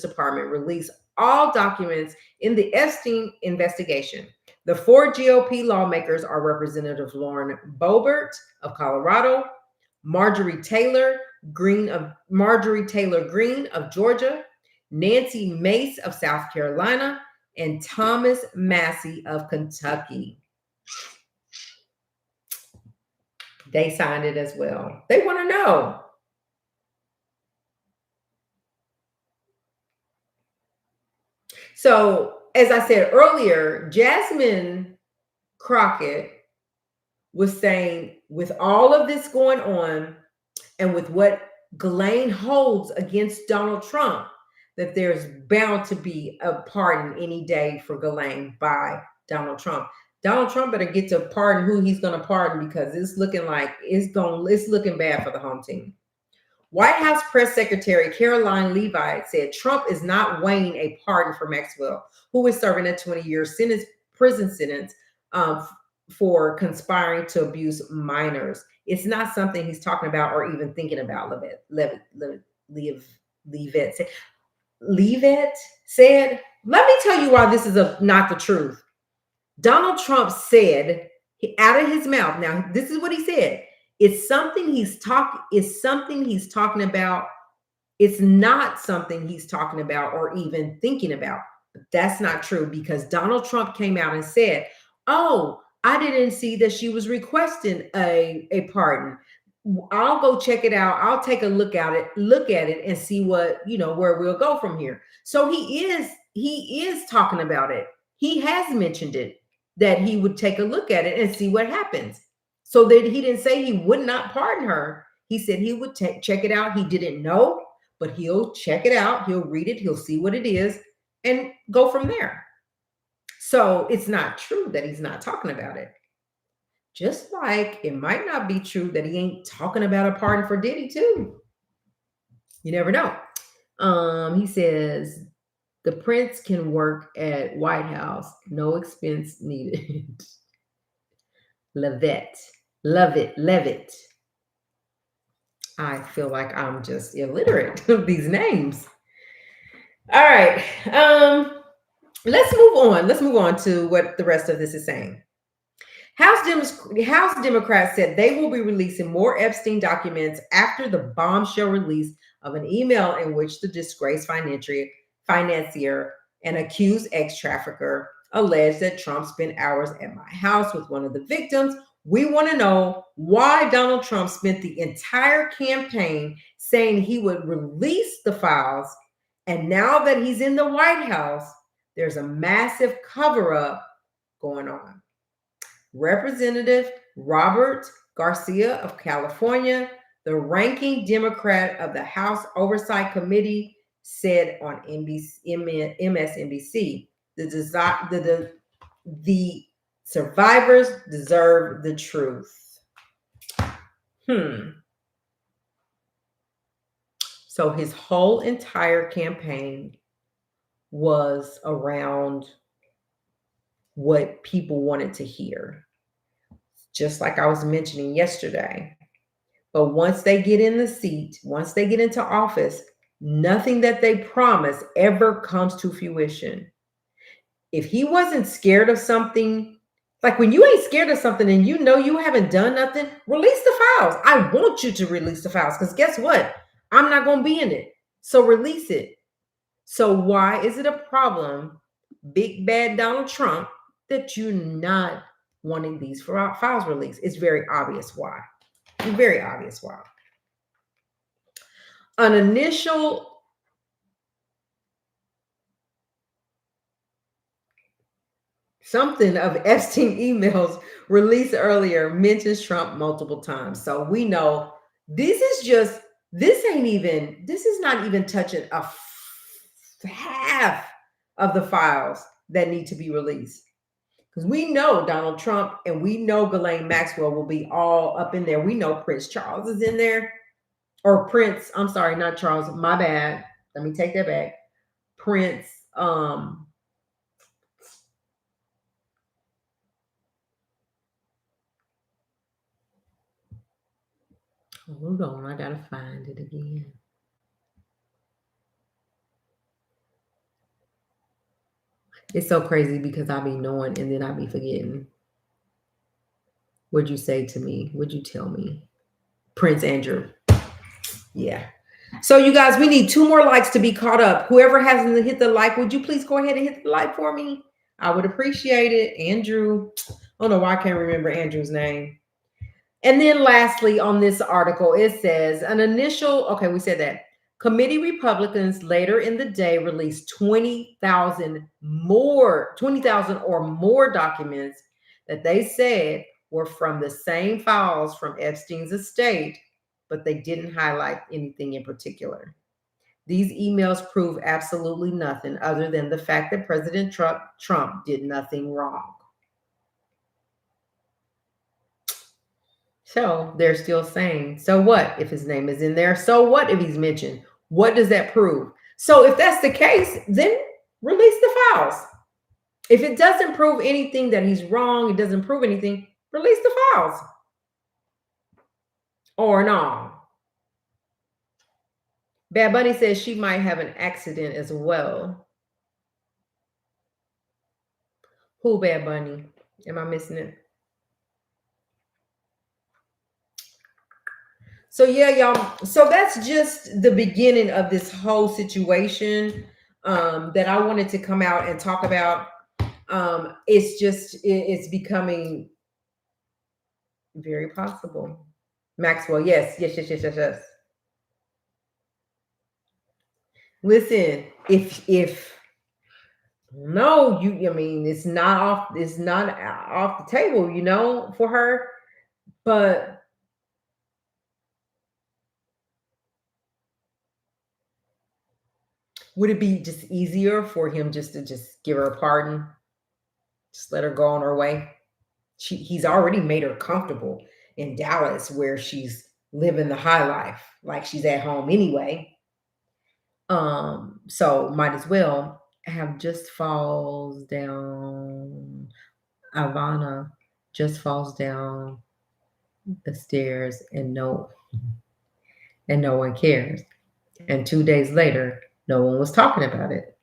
S1: Department release all documents in the Epstein investigation. The 4 GOP lawmakers are Representative Lauren Boebert of Colorado, Marjorie Taylor Greene of Georgia, Nancy Mace of South Carolina, and Thomas Massie of Kentucky. They signed it as well. They want to know. So, as I said earlier, Jasmine Crockett was saying, with all of this going on and with what Ghislaine holds against Donald Trump, that there's bound to be a pardon any day for Ghislaine by Donald Trump. Donald Trump better get to pardon who he's going to pardon, because it's looking like it's looking bad for the home team. White House Press Secretary Caroline Leavitt said Trump is not weighing a pardon for Maxwell, who is serving a 20-year prison sentence for conspiring to abuse minors. It's not something he's talking about or even thinking about, Leavitt said. Leavitt said, let me tell you why this is not the truth. Donald Trump said out of his mouth, now this is what he said. It's something he's talking about. It's not something he's talking about or even thinking about. But that's not true, because Donald Trump came out and said, oh, I didn't see that she was requesting a pardon. I'll go check it out. I'll take a look at it and see what, where we'll go from here. So he is talking about it. He has mentioned it, that he would take a look at it and see what happens. So that he didn't say he would not pardon her. He said he would check it out. He didn't know, but he'll check it out. He'll read it. He'll see what it is and go from there. So it's not true that he's not talking about it. Just like it might not be true that he ain't talking about a pardon for Diddy too. You never know. He says the prince can work at White House, no expense needed. Levitt. I feel like I'm just illiterate of these names. All right. Let's move on to what the rest of this is saying. House Democrats said they will be releasing more Epstein documents after the bombshell release of an email in which the disgraced financier and accused ex-trafficker alleged that Trump spent hours at my house with one of the victims. We want to know why Donald Trump spent the entire campaign saying he would release the files, and now that he's in the White House, there's a massive cover-up going on. Representative Robert Garcia of California, the ranking Democrat of the House Oversight Committee, said on MSNBC, the survivors deserve the truth. So his whole entire campaign was around what people wanted to hear, just like I was mentioning yesterday. But once they get in the seat, once they get into office, nothing that they promise ever comes to fruition. If he wasn't scared of something, like when you ain't scared of something and you know you haven't done nothing, release the files. I want you to release the files, because guess what? I'm not going to be in it. So release it. So why is it a problem, big bad Donald Trump, that you're not wanting these files released? It's very obvious why. Very obvious why. An initial something of Epstein emails released earlier mentions Trump multiple times. So we know this is not even touching half of the files that need to be released. Because we know Donald Trump and we know Ghislaine Maxwell will be all up in there. We know Prince Charles is in there. Or Prince, I'm sorry, not Charles, my bad. Let me take that back. Prince, hold on, I gotta find it again. It's so crazy because I be knowing and then I be forgetting. What'd you say to me? What'd you tell me? Prince Andrew. Yeah. So you guys, we need 2 more likes to be caught up. Whoever hasn't hit the like, would you please go ahead and hit the like for me? I would appreciate it. Andrew. I don't know why I can't remember Andrew's name. And then lastly, on this article, it says we said that. Committee Republicans later in the day released 20,000 or more documents that they said were from the same files from Epstein's estate, but they didn't highlight anything in particular. These emails prove absolutely nothing other than the fact that President Trump did nothing wrong. So they're still saying, so what if his name is in there? So what if he's mentioned? What does that prove? So if that's the case, then release the files. If it doesn't prove anything that he's wrong, it doesn't prove anything, release the files. Or no. Bad Bunny says she might have an accident as well. Who, Bad Bunny? Am I missing it? So yeah, y'all. So that's just the beginning of this whole situation that I wanted to come out and talk about. It's becoming very possible. Maxwell, yes. Listen, if no, I mean, it's not off the table, for her, but would it be just easier for him just to just give her a pardon, just let her go on her way? He's already made her comfortable in Dallas, where she's living the high life, like she's at home anyway. So might as well have just falls down. Ivana just falls down the stairs and no one cares. And 2 days later, no one was talking about it.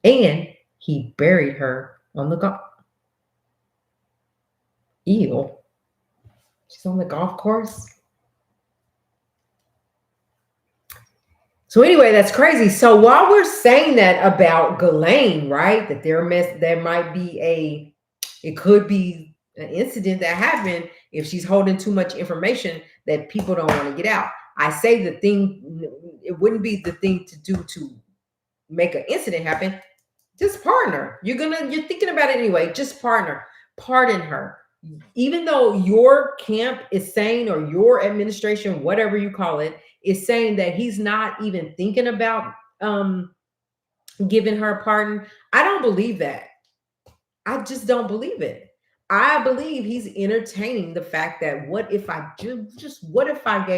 S1: And he buried her on the golf. Ew. She's on the golf course. So anyway, that's crazy. So while we're saying that about Ghislaine, right, that there might be it could be an incident that happened if she's holding too much information that people don't want to get out. I say it wouldn't be the thing to do to make an incident happen. Just pardon her. You're thinking about it anyway. Just pardon her. Even though your camp is saying, or your administration, whatever you call it, is saying that he's not even thinking about giving her a pardon, I don't believe that. I just don't believe it. I believe he's entertaining the fact that what if I gave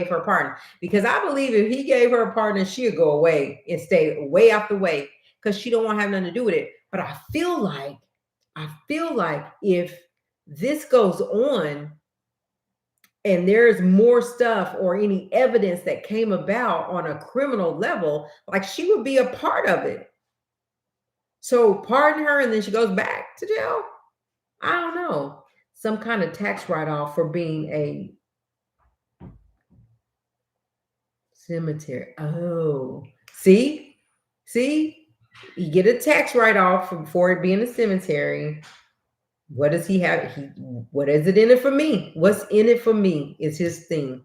S1: her a pardon? Because I believe if he gave her a pardon, she'd go away and stay way out the way because she don't want to have nothing to do with it. But I feel like if this goes on and there's more stuff or any evidence that came about on a criminal level, like she would be a part of it. So pardon her and then she goes back to jail. I don't know. Some kind of tax write-off for being a cemetery. Oh, see, you get a tax write-off for it being a cemetery. What does he have? What is it in it for me? What's in it for me is his thing.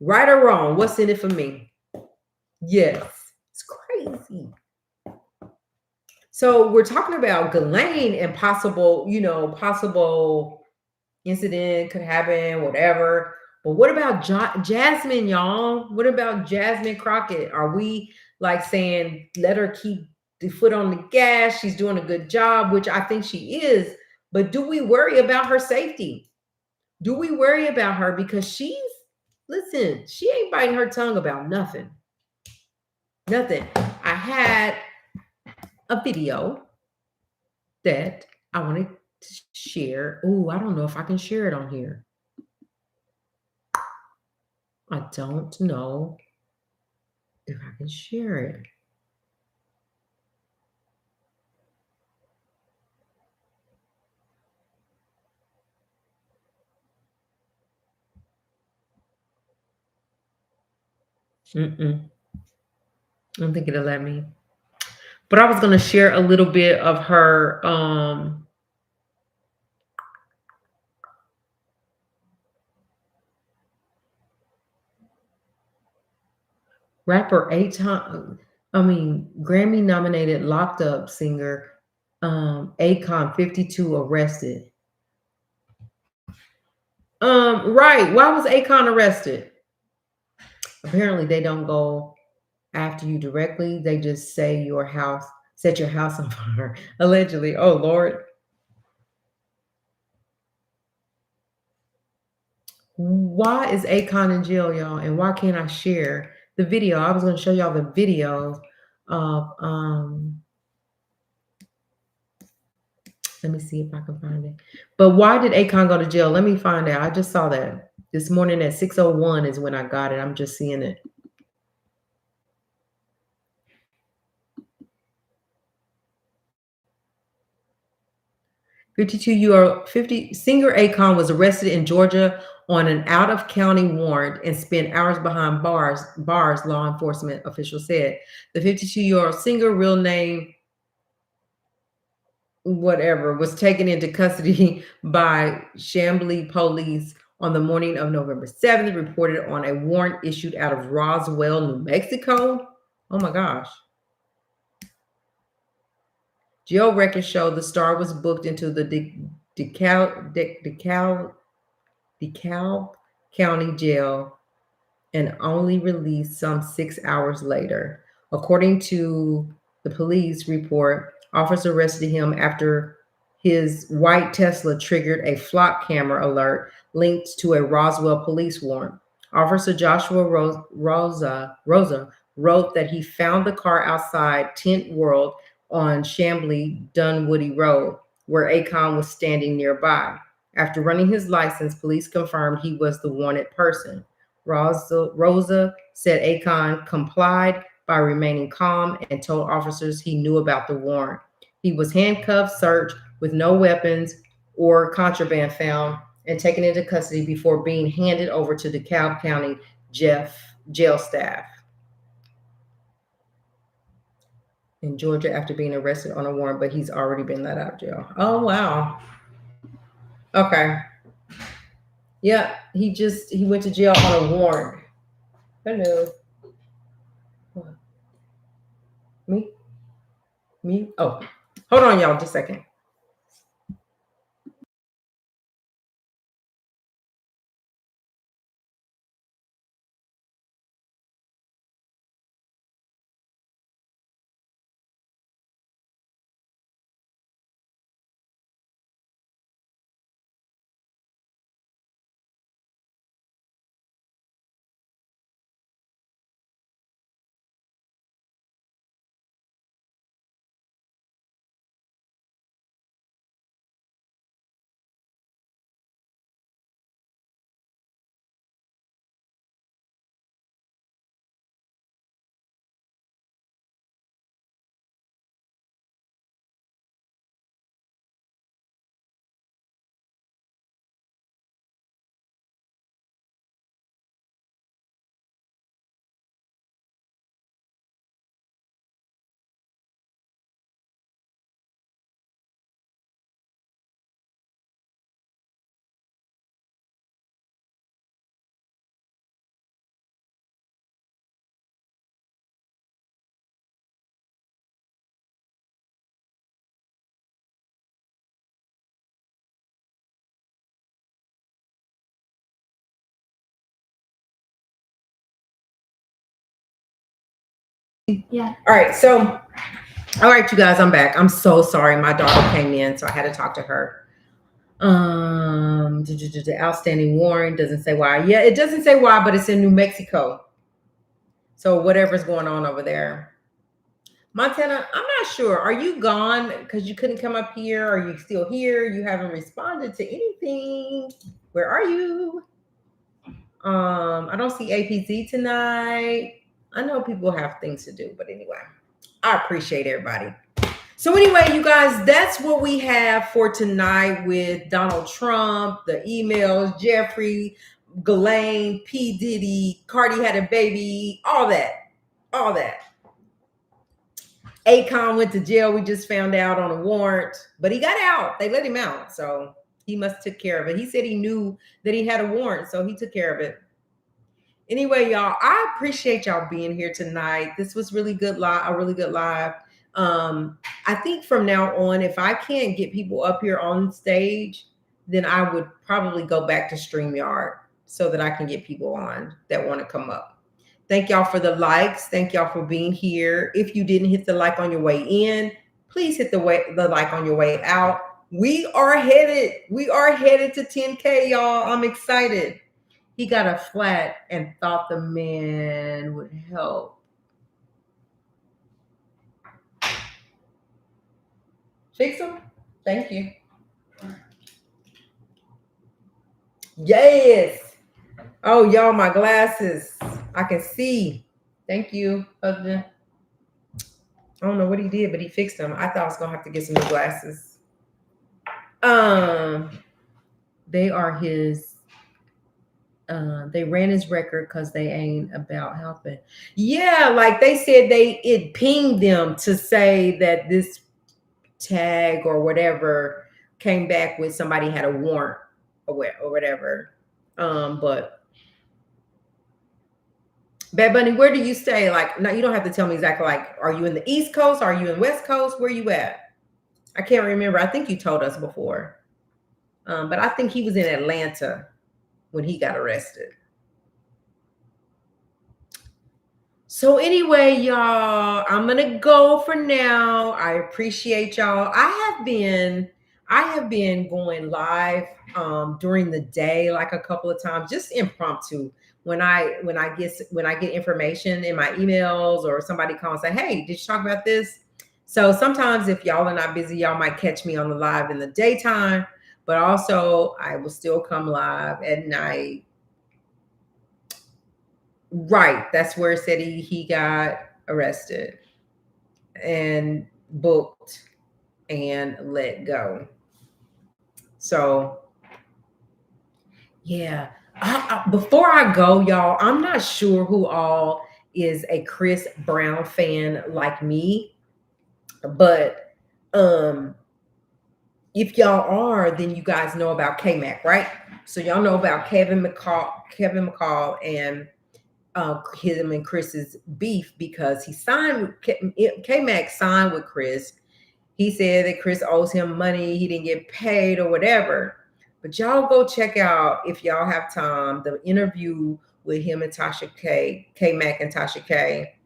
S1: Right or wrong, what's in it for me? Yes, it's crazy. So we're talking about Ghislaine and possible incident could happen, whatever. But what about Jasmine, y'all? What about Jasmine Crockett? Are we like saying let her keep the foot on the gas? She's doing a good job, which I think she is. But do we worry about her safety? Do we worry about her? Because she ain't biting her tongue about nothing. Nothing. I had a video that I wanted to share. Oh, I don't know if I can share it on here. I don't know if I can share it. I don't think it'll let me. But I was going to share a little bit of her. Rapper Grammy nominated Locked Up singer Akon 52 arrested. Right. Why was Akon arrested? Apparently they don't go after you directly. They just say set your house on fire. Allegedly. Oh Lord. Why is Akon in jail, y'all? And why can't I share the video? I was going to show y'all the video of let me see if I can find it. But why did Akon go to jail? Let me find out. I just saw that this morning at 6:01 is when I got it. I'm just seeing it. Singer Akon was arrested in Georgia on an out-of-county warrant and spent hours behind bars, law enforcement officials said. The 52-year-old singer, real name whatever, was taken into custody by Chamblee police on the morning of November 7th, reported on a warrant issued out of Roswell, New Mexico. Oh my gosh. Jail records show the star was booked into the DeKalb County Jail and only released some 6 hours later. According to the police report, officers arrested him after his white Tesla triggered a flock camera alert linked to a Roswell police warrant. Officer Joshua Rosa wrote that he found the car outside Tent World on Chamblee Dunwoody Road, where Akon was standing nearby. After running his license, police confirmed he was the wanted person. Rosa said Akon complied by remaining calm and told officers he knew about the warrant. He was handcuffed, searched with no weapons or contraband found, and taken into custody before being handed over to the DeKalb County jail staff in Georgia after being arrested on a warrant, but he's already been let out of jail. Oh, wow. Okay. Yeah, he went to jail on a warrant. Hello. What? Me? Oh, hold on, y'all, just a second. Yeah. All right, you guys, I'm back. I'm so sorry. My daughter came in, so I had to talk to her. The outstanding warrant doesn't say why. Yeah, it doesn't say why, but it's in New Mexico. So whatever's going on over there. Montana, I'm not sure. Are you gone because you couldn't come up here? Are you still here? You haven't responded to anything. Where are you? I don't see APZ tonight. I know people have things to do, but anyway, I appreciate everybody. So anyway, you guys, that's what we have for tonight with Donald Trump, the emails, Jeffrey, Ghislaine, P. Diddy, Cardi had a baby, all that. Akon went to jail. We just found out on a warrant, but he got out. They let him out. So he must have took care of it. He said he knew that he had a warrant, so he took care of it. Anyway, y'all, I appreciate y'all being here tonight. This was really good live, a really good live. I think from now on, if I can't get people up here on stage, then I would probably go back to StreamYard so that I can get people on that want to come up. Thank y'all for the likes. Thank y'all for being here. If you didn't hit the like on your way in, please hit the like on your way out. We are headed to 10K, y'all. I'm excited. He got a flat and thought the man would help. Fix him? Thank you. Yes. Oh, y'all, my glasses. I can see. Thank you, husband. I don't know what he did, but he fixed them. I thought I was gonna have to get some new glasses. They are his. They ran his record because they ain't about helping. Yeah, like they said, it pinged them to say that this tag or whatever came back with somebody had a warrant or whatever. But Bad Bunny, where do you stay? Like, no, you don't have to tell me exactly. Like, are you in the East Coast? Are you in West Coast? Where you at? I can't remember. I think you told us before. But I think he was in Atlanta when he got arrested. So anyway, y'all, I'm gonna go for now. I appreciate y'all. I have been going live during the day like a couple of times, just impromptu. When I get information in my emails or somebody calls and say, "Hey, did you talk about this?" So sometimes if y'all are not busy, y'all might catch me on the live in the daytime, but also I will still come live at night. Right. That's where it said he got arrested and booked and let go. So, yeah. Before I go, y'all, I'm not sure who all is a Chris Brown fan like me, but if y'all are, then you guys know about K-Mac, right? So y'all know about Kevin McCall and him and Chris's beef because he signed with K-Mac signed with Chris. He said that Chris owes him money, he didn't get paid or whatever. But y'all go check out, if y'all have time, the interview with him and Tasha K, K-Mac and Tasha K.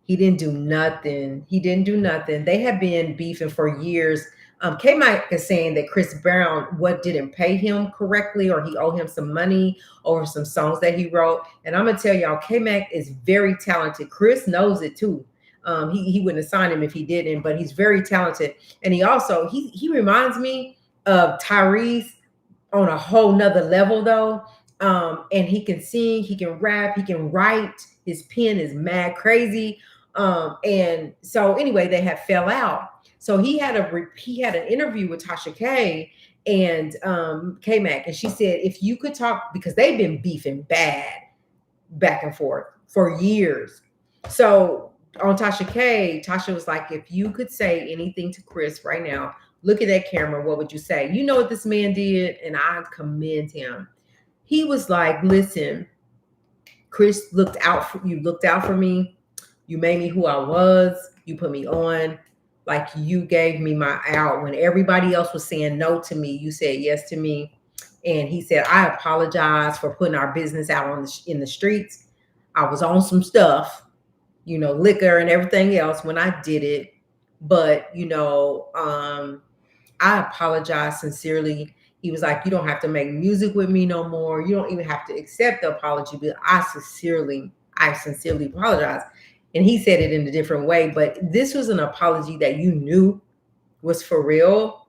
S1: He didn't do nothing. He didn't do nothing. They have been beefing for years. K-Mike is saying that Chris Brown didn't pay him correctly, or he owed him some money over some songs that he wrote. And I'm gonna tell y'all, K-Mac is very talented. Chris knows it too. He wouldn't have signed him if he didn't, but he's very talented. And he reminds me of Tyrese on a whole nother level though. And he can sing, he can rap, he can write. His pen is mad crazy. And so anyway, they had fell out. So he had an interview with Tasha K and K-Mac, and she said, if you could talk, because they've been beefing bad back and forth for years. So on Tasha K, Tasha was like, if you could say anything to Chris right now, look at that camera, what would you say? You know what this man did, and I commend him. He was like, listen, Chris, looked out for me. You made me who I was. You put me on. Like, you gave me my out when everybody else was saying no to me. You said yes to me. And he said, I apologize for putting our business out in the streets. I was on some stuff, liquor and everything else when I did it. But, I apologize sincerely. He was like, you don't have to make music with me no more. You don't even have to accept the apology, but I sincerely apologize. And he said it in a different way, but this was an apology that you knew was for real.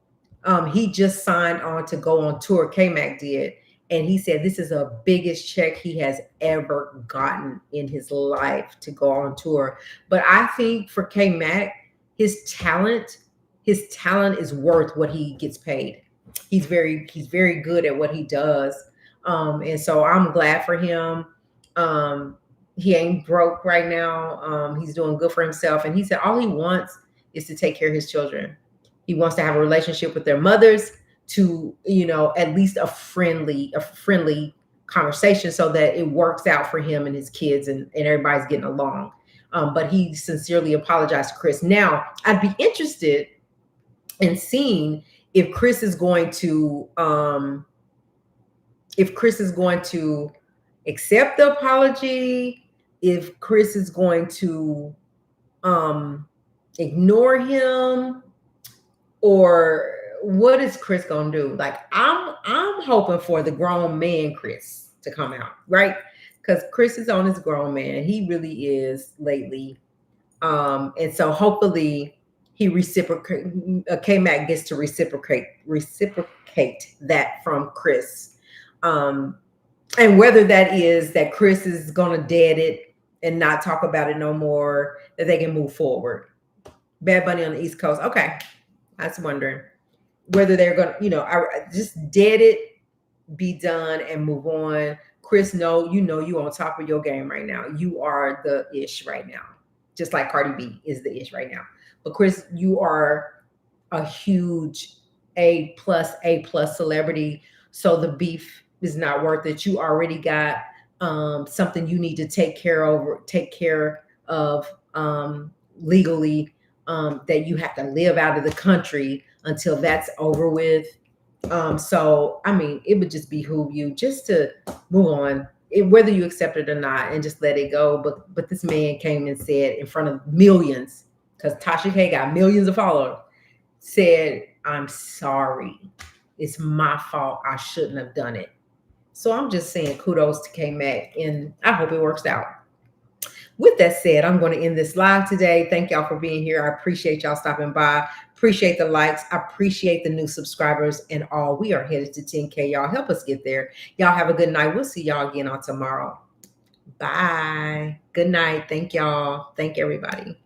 S1: He just signed on to go on tour, K-Mac did. And he said this is the biggest check he has ever gotten in his life to go on tour. But I think for K-Mac, his talent is worth what he gets paid. He's very good at what he does. And so I'm glad for him. He ain't broke right now. He's doing good for himself. And he said all he wants is to take care of his children. He wants to have a relationship with their mothers, to, at least a friendly conversation so that it works out for him and his kids, and everybody's getting along. But he sincerely apologized to Chris. Now, I'd be interested in seeing if Chris is going to accept the apology, if Chris is going to ignore him, or what is Chris gonna do? Like, I'm hoping for the grown man Chris to come out, right? Because Chris is on his grown man. He really is lately. And so hopefully he reciprocate. K-Mac gets to reciprocate that from Chris. And whether that is that Chris is gonna dead it and not talk about it no more, that they can move forward. Bad Bunny on the East Coast. Okay. I was wondering whether they're gonna, I just dead it, be done, and move on. Chris, no, you on top of your game right now. You are the ish right now, just like Cardi B is the ish right now. But Chris, you are a huge A plus celebrity, so the beef is not worth it. You already got something you need to take care of legally, that you have to live out of the country until that's over with. So I mean, it would just behoove you just to move on, whether you accept it or not, and just let it go. But this man came and said in front of millions, because Tasha K got millions of followers, said, "I'm sorry. It's my fault. I shouldn't have done it." So I'm just saying kudos to K-Mac, and I hope it works out. With that said, I'm going to end this live today. Thank y'all for being here. I appreciate y'all stopping by. Appreciate the likes. I appreciate the new subscribers and all. We are headed to 10K. Y'all help us get there. Y'all have a good night. We'll see y'all again on tomorrow. Bye. Good night. Thank y'all. Thank everybody.